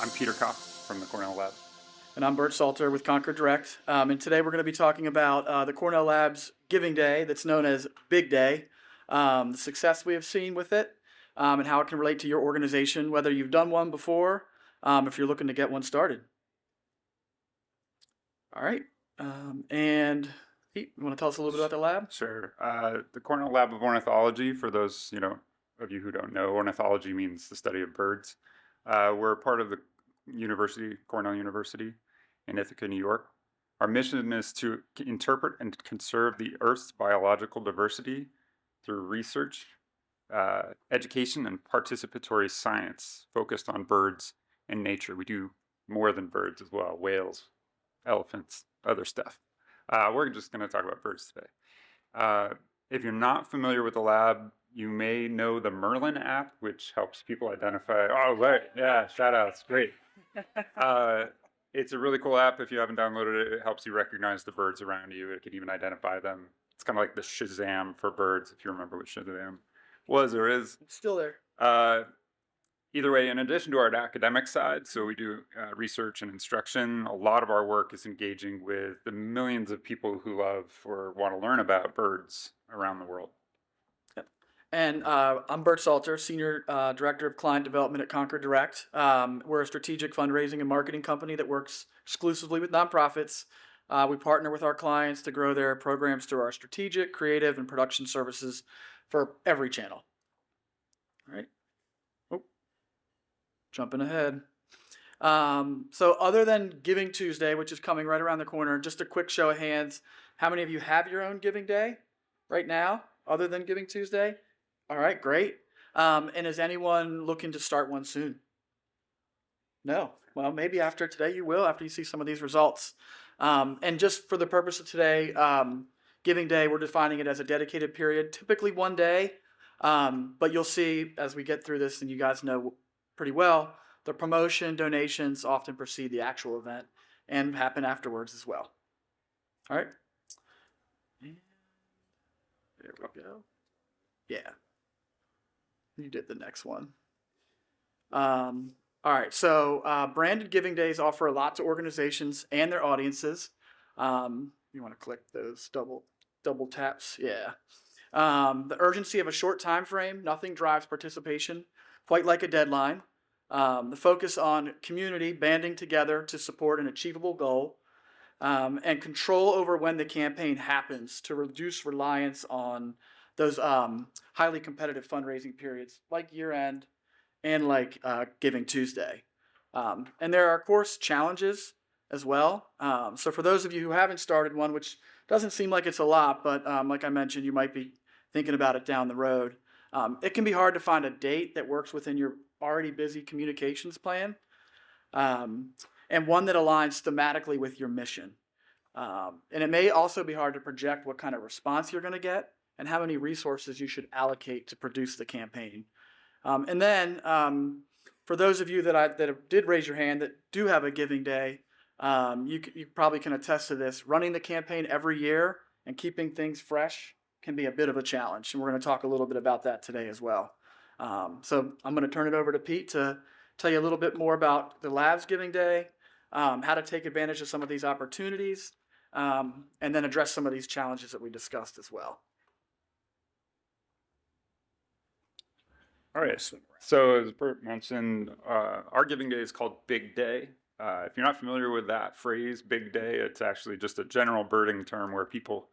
I'm Peter Kopp from the Cornell Lab. And I'm Bert Salter with Concord Direct. And today we're going to be talking about the Cornell Labs Giving Day, that's known as Big Day, the success we have seen with it, and how it can relate to your organization, whether you've done one before, if you're looking to get one started. All right. And Pete, you want to tell us a little bit about the lab? Sure. The Cornell Lab of Ornithology, for those of you who don't know, ornithology means the study of birds. We're part of the Cornell University in Ithaca, New York. Our mission is to interpret and conserve the Earth's biological diversity through research, education, and participatory science focused on birds and nature. We do more than birds as well: whales, elephants, other stuff. We're just going to talk about birds today. If you're not familiar with the lab, you may know the Merlin app, which helps people identify. Oh, right. Yeah, shout outs. Great. It's a really cool app. If you haven't downloaded it, it helps you recognize the birds around you. It can even identify them. It's kind of like the Shazam for birds, if you remember what Shazam was or is. It's still there. Either way, in addition to our academic side, so we do research and instruction, a lot of our work is engaging with the millions of people who love or want to learn about birds around the world. And I'm Bert Salter, Senior Director of Client Development at Concord Direct. We're a strategic fundraising and marketing company that works exclusively with nonprofits. We partner with our clients to grow their programs through our strategic, creative, and production services for every channel. All right. Oh, jumping ahead. So other than Giving Tuesday, which is coming right around the corner, just a quick show of hands. How many of you have your own Giving Day right now, other than Giving Tuesday? All right, great. And is anyone looking to start one soon? No. Well, maybe after today you will, after you see some of these results. And just for the purpose of today, Giving Day, we're defining it as a dedicated period, typically one day. But you'll see as we get through this, and you guys know pretty well, the promotion, donations often precede the actual event and happen afterwards as well. All right. And there we go. Yeah. You did the next one. All right, so branded giving days offer a lot to organizations and their audiences. You want to click those double taps? Yeah. The urgency of a short time frame, nothing drives participation quite like a deadline. The focus on community banding together to support an achievable goal, and control over when the campaign happens to reduce reliance on those highly competitive fundraising periods like year-end and like Giving Tuesday. And there are, of course, challenges as well. So for those of you who haven't started one, which doesn't seem like it's a lot, but like I mentioned, you might be thinking about it down the road. It can be hard to find a date that works within your already busy communications plan, and one that aligns thematically with your mission. And it may also be hard to project what kind of response you're going to get and how many resources you should allocate to produce the campaign. And then, for those of you that did raise your hand that do have a Giving Day, you probably can attest to this. Running the campaign every year and keeping things fresh can be a bit of a challenge, and we're going to talk a little bit about that today as well. So I'm going to turn it over to Pete to tell you a little bit more about the Lab's Giving Day, how to take advantage of some of these opportunities, and then address some of these challenges that we discussed as well. All right, so as Bert mentioned, our Giving Day is called Big Day. If you're not familiar with that phrase, Big Day, it's actually just a general birding term where people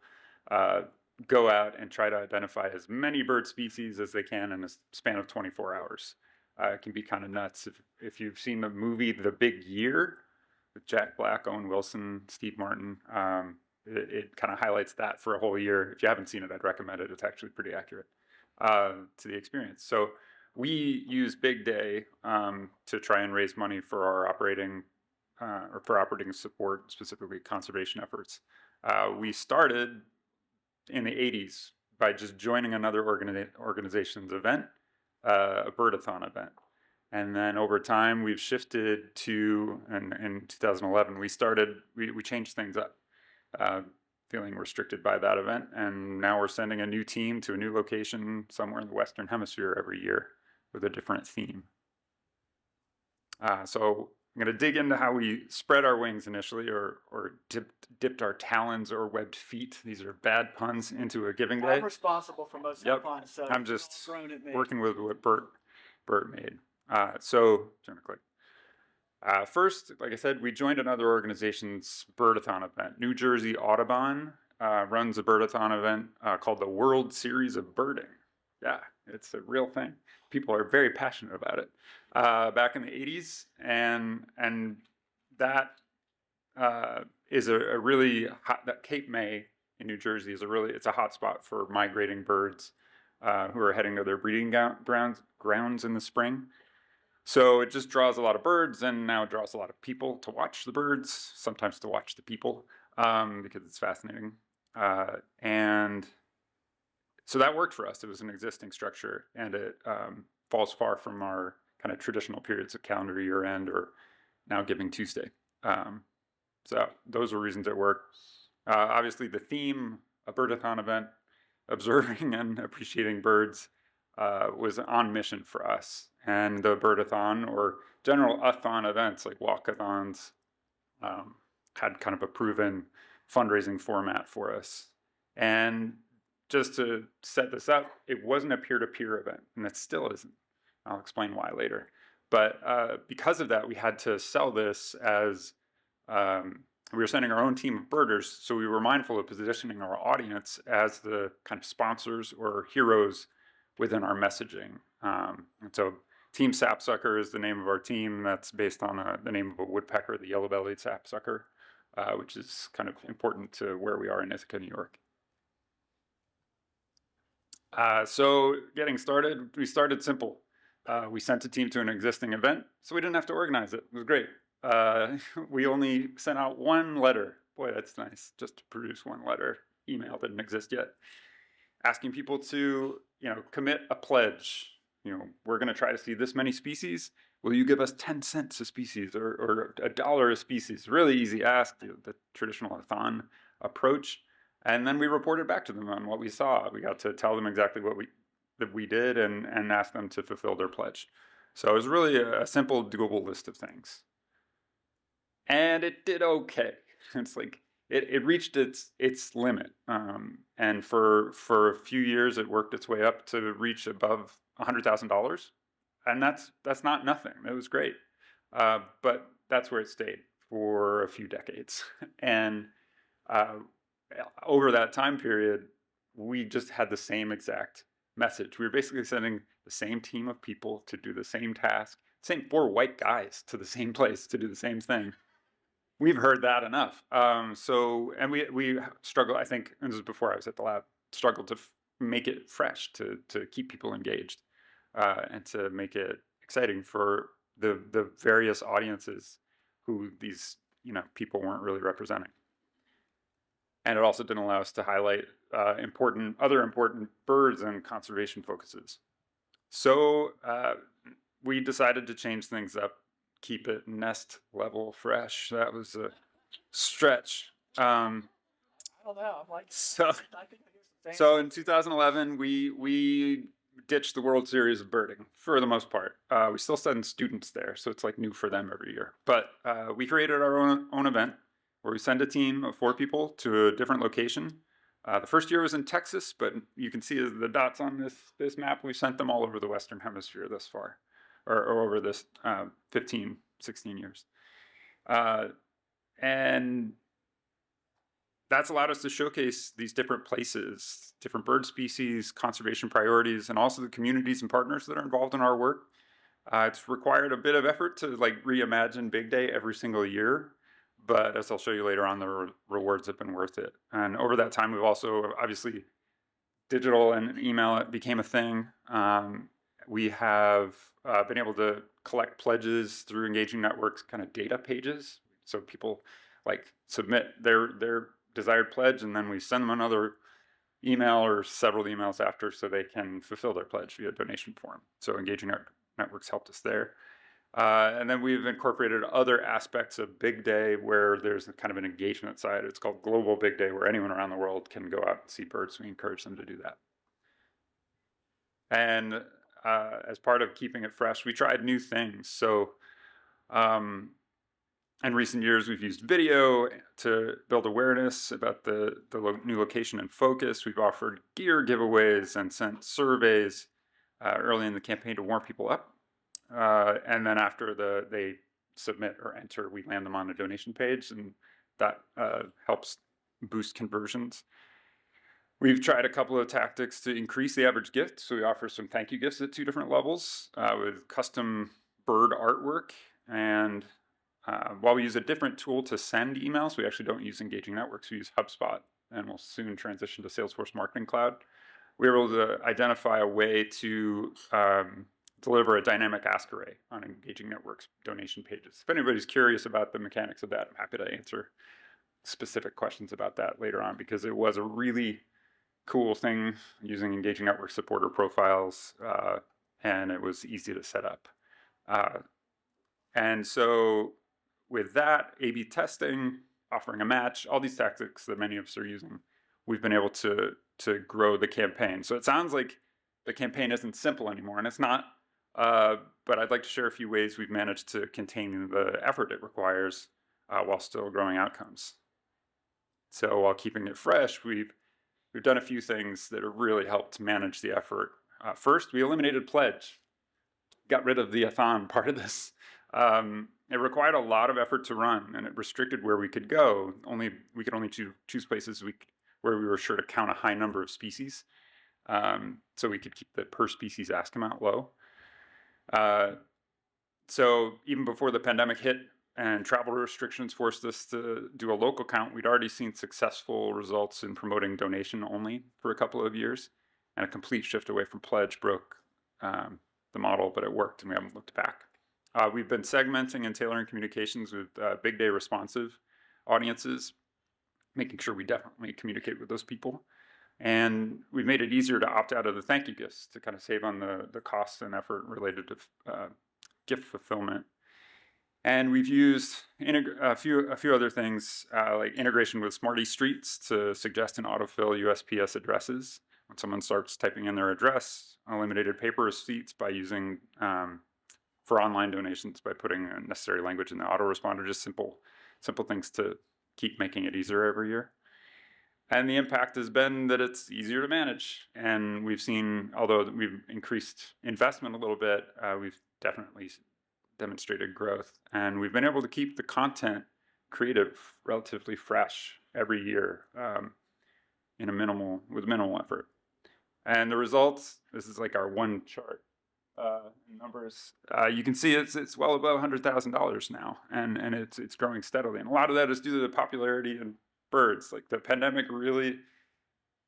go out and try to identify as many bird species as they can in a span of 24 hours. It can be kind of nuts. If you've seen the movie The Big Year with Jack Black, Owen Wilson, Steve Martin, it kind of highlights that for a whole year. If you haven't seen it, I'd recommend it. It's actually pretty accurate to the experience. So we use Big Day to try and raise money for our operating support, specifically conservation efforts. We started in the 80s by just joining another organization's event, a birdathon event. And then over time, we've shifted to, and in 2011, we changed things up, feeling restricted by that event. And now we're sending a new team to a new location somewhere in the Western Hemisphere every year with a different theme. So I'm going to dig into how we spread our wings initially, or dipped our talons or webbed feet. These are bad puns into a giving day. I'm responsible for most of Yep. the puns, so I'm it's just all thrown at me. working with what Bert made. So turn to click. First, like I said, we joined another organization's birdathon event. New Jersey Audubon runs a birdathon event called the World Series of Birding. Yeah, it's a real thing. People are very passionate about it. Back in the 80s, and that is a really hot. That Cape May in New Jersey is it's a hot spot for migrating birds who are heading to their breeding grounds in the spring. So it just draws a lot of birds, and now it draws a lot of people to watch the birds, sometimes to watch the people, because it's fascinating. And so that worked for us. It was an existing structure, and it falls far from our kind of traditional periods of calendar year end or now Giving Tuesday. So those were reasons it worked. Obviously, the theme, a birdathon event, observing and appreciating birds, was on mission for us. And the birdathon or general-a-thon events like walkathons had kind of a proven fundraising format for us. And just to set this up, it wasn't a peer-to-peer event, and it still isn't. I'll explain why later. But because of that, we had to sell this as we were sending our own team of birders, so we were mindful of positioning our audience as the kind of sponsors or heroes within our messaging. And so Team Sapsucker is the name of our team. That's based on the name of a woodpecker, the yellow-bellied sapsucker, which is kind of important to where we are in Ithaca, New York. So getting started, we started simple. We sent a team to an existing event, so we didn't have to organize it. It was great. We only sent out one letter. Boy, that's nice, just to produce one letter. Email didn't exist yet. Asking people to, commit a pledge. We're going to try to see this many species. Will you give us 10 cents a species or $1 a species? Really easy ask, the traditional a-thon approach. And then we reported back to them on what we saw. We got to tell them exactly what we did and ask them to fulfill their pledge. So it was really a simple, doable list of things. And it did okay. It's like it reached its limit. And for a few years, it worked its way up to reach above $100,000. And that's not nothing. It was great. But that's where it stayed for a few decades. And over that time period, we just had the same exact message. We were basically sending the same team of people to do the same task, same 4 white guys to the same place to do the same thing. We've heard that enough. And we struggle, I think, and this was before I was at the lab, struggled to make it fresh, to keep people engaged, and to make it exciting for the various audiences who these people weren't really representing. And it also didn't allow us to highlight other important birds and conservation focuses. So we decided to change things up, keep it nest level fresh. That was a stretch. I don't know. I'm like, So I think I hear some so in 2011, we ditched the World Series of Birding for the most part. We still send students there, so it's like new for them every year. But we created our own event where we send a team of 4 people to a different location. The first year was in Texas, but you can see the dots on this map. We sent them all over the Western Hemisphere thus far, or over this 15, 16 years. And that's allowed us to showcase these different places, different bird species, conservation priorities, and also the communities and partners that are involved in our work. It's required a bit of effort to reimagine Big Day every single year. But as I'll show you later on, the rewards have been worth it. And over that time, we've also, obviously, digital and email became a thing. We have been able to collect pledges through Engaging Networks kind of data pages. So people submit their desired pledge, and then we send them another email or several emails after so they can fulfill their pledge via donation form. So Engaging Networks helped us there. And then we've incorporated other aspects of Big Day where there's kind of an engagement side. It's called Global Big Day, where anyone around the world can go out and see birds. We encourage them to do that. And as part of keeping it fresh, we tried new things. So In recent years, we've used video to build awareness about the new location and focus. We've offered gear giveaways and sent surveys early in the campaign to warm people up. And then after they submit or enter, we land them on a donation page, and that helps boost conversions. We've tried a couple of tactics to increase the average gift. So we offer some thank you gifts at 2 different levels with custom bird artwork. And while we use a different tool to send emails, we actually don't use Engaging Networks. We use HubSpot, and we'll soon transition to Salesforce Marketing Cloud. We were able to identify a way to deliver a dynamic ask array on Engaging Networks donation pages. If anybody's curious about the mechanics of that, I'm happy to answer specific questions about that later on, because it was a really cool thing using Engaging Network supporter profiles, and it was easy to set up. And so with that, A/B testing, offering a match, all these tactics that many of us are using, we've been able to grow the campaign. So it sounds like the campaign isn't simple anymore, and it's not. But I'd like to share a few ways we've managed to contain the effort it requires while still growing outcomes. So while keeping it fresh, we've done a few things that have really helped manage the effort. First, we eliminated pledge, got rid of the a-thon part of this. It required a lot of effort to run, and it restricted where we could go. We could only choose places where we were sure to count a high number of species, so we could keep the per species ask amount low. So even before the pandemic hit and travel restrictions forced us to do a local count, we'd already seen successful results in promoting donation only for a couple of years, and a complete shift away from pledge broke the model, but it worked, and we haven't looked back. We've been segmenting and tailoring communications with big day responsive audiences, making sure we definitely communicate with those people. And we've made it easier to opt out of the thank you gifts to kind of save on the costs and effort related to gift fulfillment. And we've used a few other things like integration with Smarty Streets to suggest and autofill USPS addresses when someone starts typing in their address. Eliminated paper receipts by using for online donations by putting necessary language in the autoresponder. Just simple things to keep making it easier every year. And the impact has been that it's easier to manage. And we've seen, although we've increased investment a little bit, we've definitely demonstrated growth. And we've been able to keep the content creative relatively fresh every year with minimal effort. And the results, this is like our one chart numbers. You can see it's well above $100,000 now, and it's growing steadily. And a lot of that is due to the popularity in birds. Like the pandemic really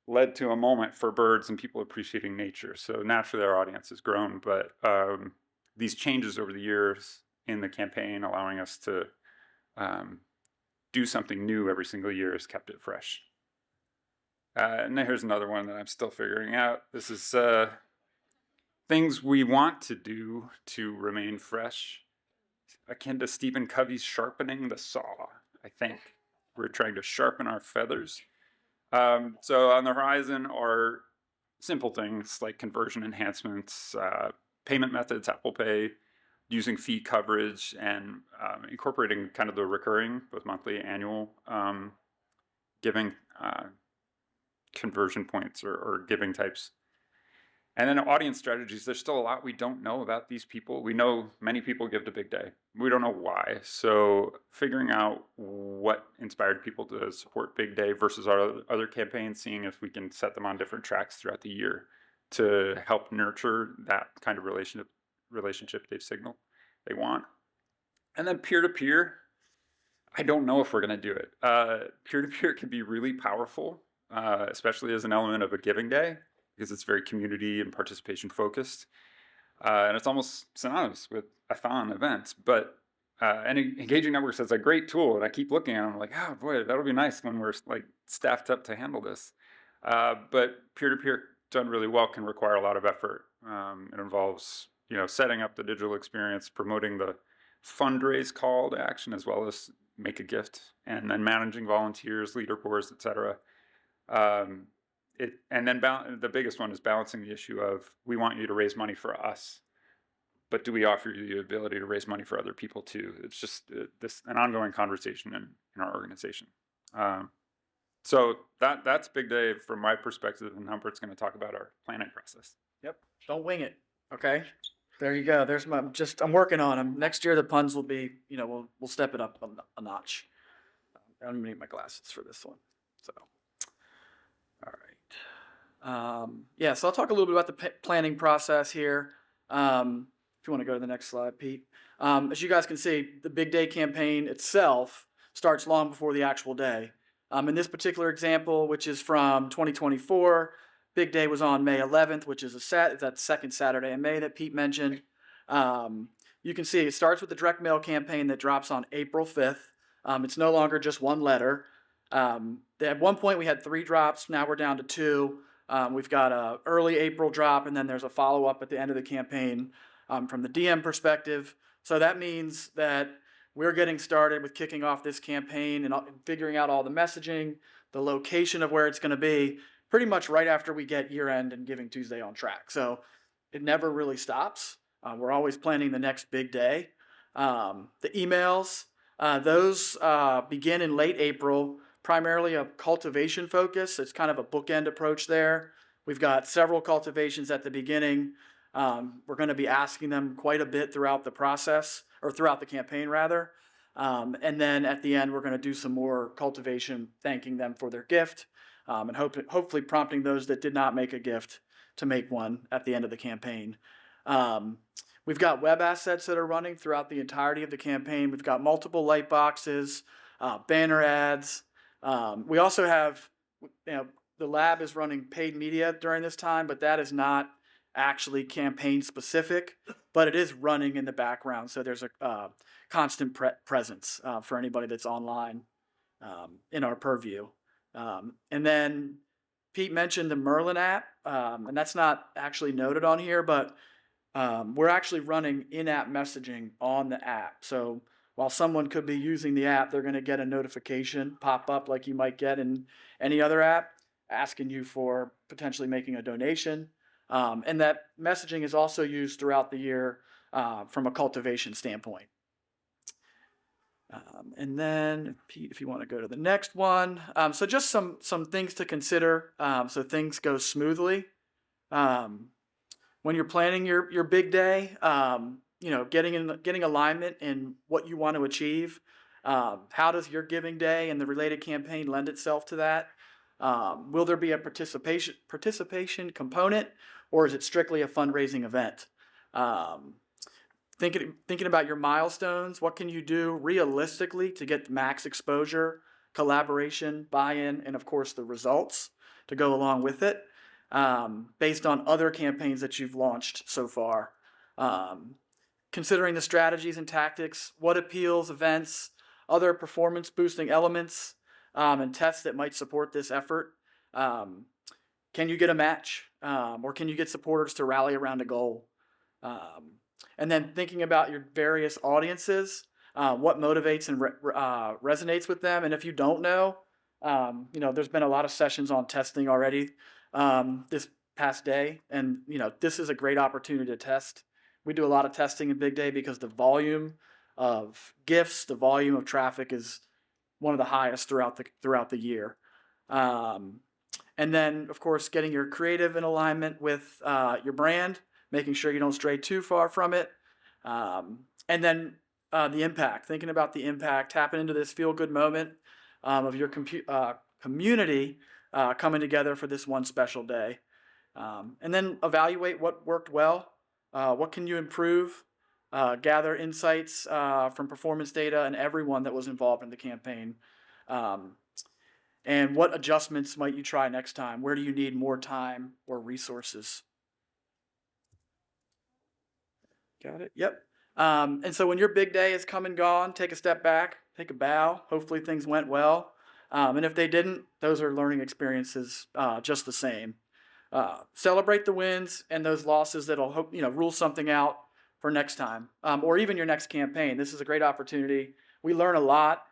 led to a moment for birds and people appreciating nature. So naturally our audience has grown, but these changes over the years in the campaign, allowing us to do something new every single year, has kept it fresh. And then here's another one that I'm still figuring out. This is things we want to do to remain fresh, akin to Stephen Covey's sharpening the saw, I think. We're trying to sharpen our feathers. So on the horizon are simple things like conversion enhancements, payment methods, Apple Pay, using fee coverage, and incorporating kind of the recurring, both monthly, annual giving conversion points or giving types. And then audience strategies, there's still a lot we don't know about these people. We know many people give to Big Day. We don't know why. So figuring out what inspired people to support Big Day versus our other campaigns, seeing if we can set them on different tracks throughout the year to help nurture that kind of relationship they've signaled they want. And then peer-to-peer, I don't know if we're going to do it. Peer-to-peer can be really powerful, especially as an element of a giving day, because it's very community and participation focused. And it's almost synonymous with a-thon events. But and Engaging Networks is a great tool, and I keep looking at it, I'm like, oh boy, that'll be nice when we're like staffed up to handle this. But peer-to-peer done really well can require a lot of effort. It involves setting up the digital experience, promoting the fundraise call to action, as well as make a gift, and then managing volunteers, leaderboards, etc. And then the biggest one is balancing the issue of, we want you to raise money for us, but do we offer you the ability to raise money for other people too? It's just an ongoing conversation in our organization. So that's big day from my perspective, and Humbert's going to talk about our planning process. Yep. Don't wing it. Okay. There you go. There's I'm working on them. Next year the puns will be, we'll step it up a notch. I'm gonna need my glasses for this one. So, all right. Yeah. So I'll talk a little bit about the planning process here. If you want to go to the next slide, Pete. As you guys can see, the Big Day campaign itself starts long before the actual day. In this particular example, which is from 2024, Big Day was on May 11th, which is that second Saturday in May that Pete mentioned. You can see it starts with the direct mail campaign that drops on April 5th. It's no longer just one letter. At one point we had 3 drops. Now we're down to 2. We've got a early April drop, and then there's a follow-up at the end of the campaign from the DM perspective. So that means that we're getting started with kicking off this campaign and figuring out all the messaging, the location of where it's going to be, pretty much right after we get year end and Giving Tuesday on track. So it never really stops. We're always planning the next big day. The emails, those begin in late April, primarily a cultivation focus. It's kind of a bookend approach there. We've got several cultivations at the beginning. We're going to be asking them quite a bit throughout the process, or throughout the campaign rather. And then at the end, we're going to do some more cultivation, thanking them for their gift, and hopefully prompting those that did not make a gift to make one at the end of the campaign. We've got web assets that are running throughout the entirety of the campaign. We've got multiple light boxes, banner ads. We also have, the lab is running paid media during this time, but that is not actually campaign specific, but it is running in the background. So there's a constant presence for anybody that's online in our purview. And then Pete mentioned the Merlin app, and that's not actually noted on here, but we're actually running in-app messaging on the app. So while someone could be using the app, they're going to get a notification pop up like you might get in any other app, asking you for potentially making a donation. And that messaging is also used throughout the year from a cultivation standpoint. And then, Pete, if you want to go to the next one. So just some things to consider so things go smoothly. When you're planning your big day, getting alignment in what you want to achieve. How does your giving day and the related campaign lend itself to that? Will there be a participation component, or is it strictly a fundraising event? Thinking about your milestones, what can you do realistically to get max exposure, collaboration, buy-in, and of course the results to go along with it, based on other campaigns that you've launched so far. Considering the strategies and tactics, what appeals, events, other performance boosting elements, and tests that might support this effort. Can you get a match, or can you get supporters to rally around a goal? And then thinking about your various audiences, what motivates and resonates with them. And if you don't know, there's been a lot of sessions on testing already this past day, and this is a great opportunity to test. We do a lot of testing in Big Day because the volume of gifts, the volume of traffic is one of the highest throughout the year. And then, of course, getting your creative in alignment with your brand, making sure you don't stray too far from it. And then the impact, thinking about the impact, tapping into this feel-good moment of your community coming together for this one special day. And then evaluate what worked well, what can you improve, gather insights from performance data and everyone that was involved in the campaign. And what adjustments might you try next time? Where do you need more time or resources? Got it? Yep. And so when your big day is come and gone, take a step back, take a bow. Hopefully things went well. And if they didn't, those are learning experiences just the same. Celebrate the wins and those losses that'll rule something out for next time, or even your next campaign. This is a great opportunity. We learn a lot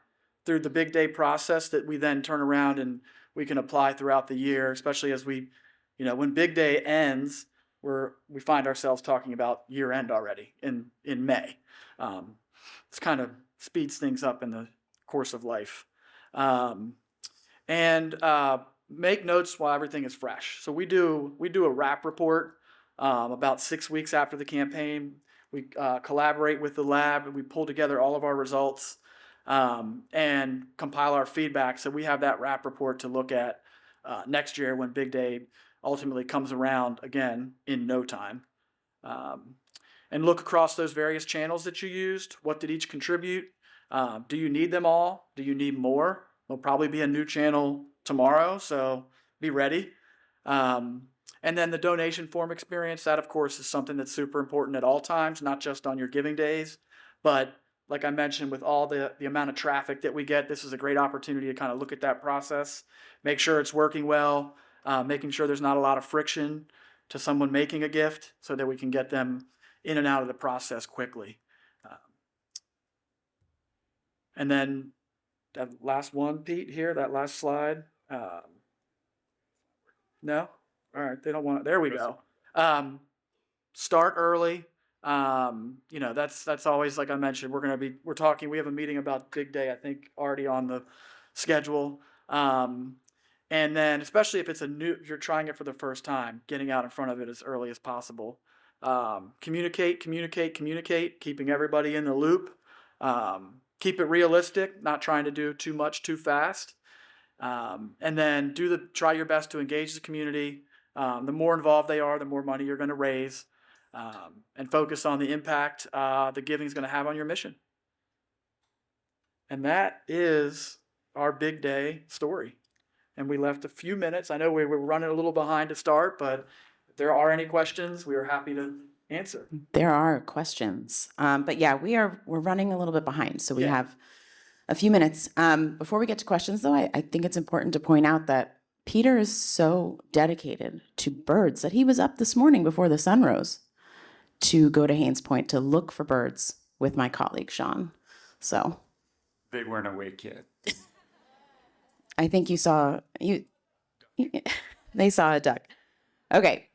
through the big day process that we then turn around and we can apply throughout the year, especially as we, when big day ends, we find ourselves talking about year end already in May. This kind of speeds things up in the course of life. And make notes while everything is fresh. So we do a wrap report about 6 weeks after the campaign. We collaborate with the lab and we pull together all of our results and compile our feedback. So we have that wrap report to look at next year when Big Day ultimately comes around again in no time. And look across those various channels that you used. What did each contribute? Do you need them all? Do you need more? There'll probably be a new channel tomorrow, so be ready. And then the donation form experience, that of course is something that's super important at all times, not just on your giving days. But like I mentioned, with all the amount of traffic that we get, this is a great opportunity to kind of look at that process, make sure it's working well, making sure there's not a lot of friction to someone making a gift so that we can get them in and out of the process quickly. And then that last one, Pete, here, that last slide. No? All right, they don't want it. There we go. Start early. That's always, like I mentioned, we're talking, we have a meeting about Big Day, I think already on the schedule. And then especially if if you're trying it for the first time, getting out in front of it as early as possible. Communicate, keeping everybody in the loop. Keep it realistic, not trying to do too much too fast. And then try your best to engage the community. The more involved they are, the more money you're going to raise. And focus on the impact the giving is going to have on your mission. And that is our Big Day story. And we left a few minutes. I know we were running a little behind to start, but if there are any questions, we are happy to answer. There are questions. But yeah, we're running a little bit behind. So we have a few minutes. Before we get to questions, though, I think it's important to point out that Peter is so dedicated to birds that he was up this morning before the sun rose to go to Haynes Point to look for birds with my colleague, Sean. So They weren't awake yet. I think they saw a duck. Okay.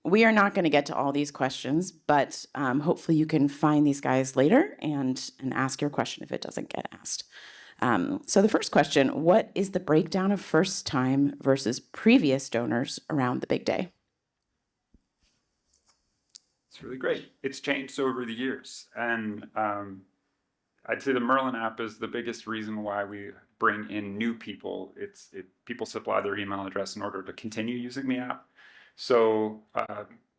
We are not going to get to all these questions, but hopefully you can find these guys later and ask your question if it doesn't get asked. So the first question, what is the breakdown of first time versus previous donors around the Big Day? It's really great. It's changed over the years. And I'd say the Merlin app is the biggest reason why we bring in new people. People supply their email address in order to continue using the app. So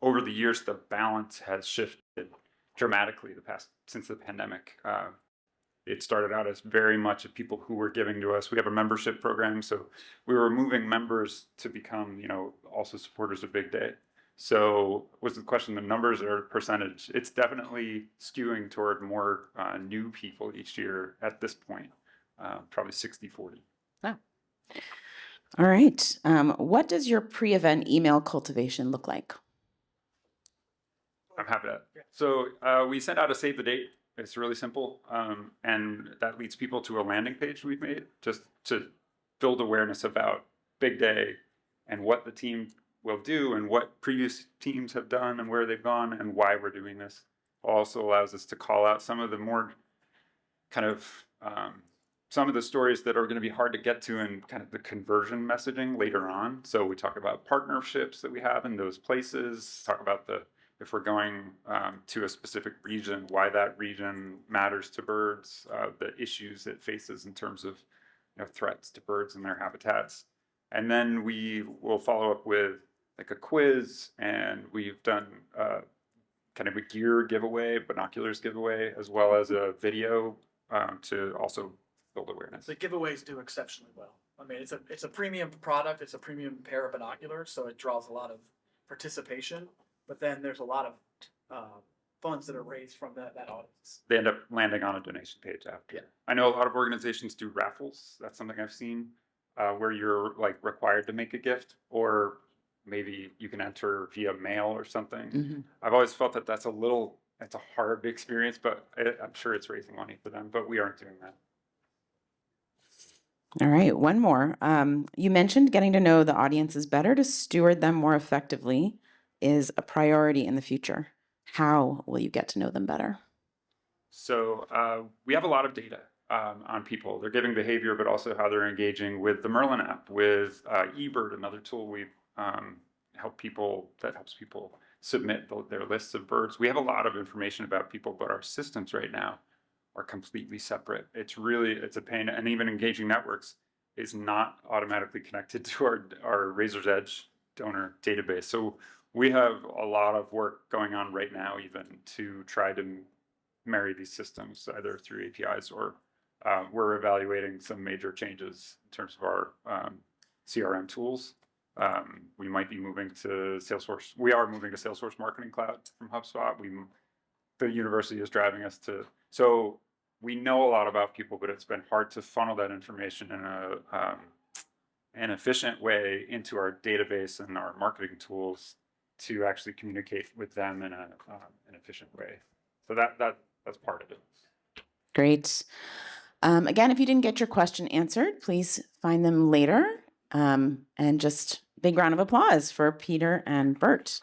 over the years, the balance has shifted dramatically since the pandemic. It started out as very much of people who were giving to us. We have a membership program, so we were moving members to become, also supporters of Big Day. So was the question the numbers or percentage? It's definitely skewing toward more new people each year at this point, probably 60-40. Oh. All right. What does your pre-event email cultivation look like? I'm happy to. So we send out a save the date. It's really simple. And that leads people to a landing page we've made just to build awareness about Big Day and what the team will do and what previous teams have done and where they've gone and why we're doing this. Also allows us to call out some of the more kind of some of the stories that are going to be hard to get to in kind of the conversion messaging later on. So we talk about partnerships that we have in those places, talk about if we're going to a specific region, why that region matters to birds, the issues it faces in terms of threats to birds and their habitats. And then we will follow up with like a quiz, and we've done kind of a gear giveaway, binoculars giveaway, as well as a video to also build awareness. The giveaways do exceptionally well. I mean, it's a premium product. It's a premium pair of binoculars, so it draws a lot of participation. But then there's a lot of funds that are raised from that audience. They end up landing on a donation page after. Yeah. I know a lot of organizations do raffles. That's something I've seen where you're like required to make a gift, or maybe you can enter via mail or something. Mm-hmm. I've always felt that it's a hard experience, but I'm sure it's raising money for them, but we aren't doing that. All right, one more. You mentioned getting to know the audiences better to steward them more effectively. is a priority in the future, how will you get to know them better? So we have a lot of data on people, their giving behavior, but also how they're engaging with the Merlin app, with eBird, another tool we've helps people submit their lists of birds. We have a lot of information about people, but our systems right now are completely separate. It's a pain, and even Engaging Networks is not automatically connected to our Razor's Edge donor database. So we have a lot of work going on right now, even to try to marry these systems either through APIs or we're evaluating some major changes in terms of our CRM tools. We might be moving to Salesforce. We are moving to Salesforce Marketing Cloud from HubSpot. The university is driving us to. So we know a lot about people, but it's been hard to funnel that information in an efficient way into our database and our marketing tools to actually communicate with them in an efficient way. So that's part of it. Great. Again, if you didn't get your question answered, please find them later. And just big round of applause for Peter and Bert.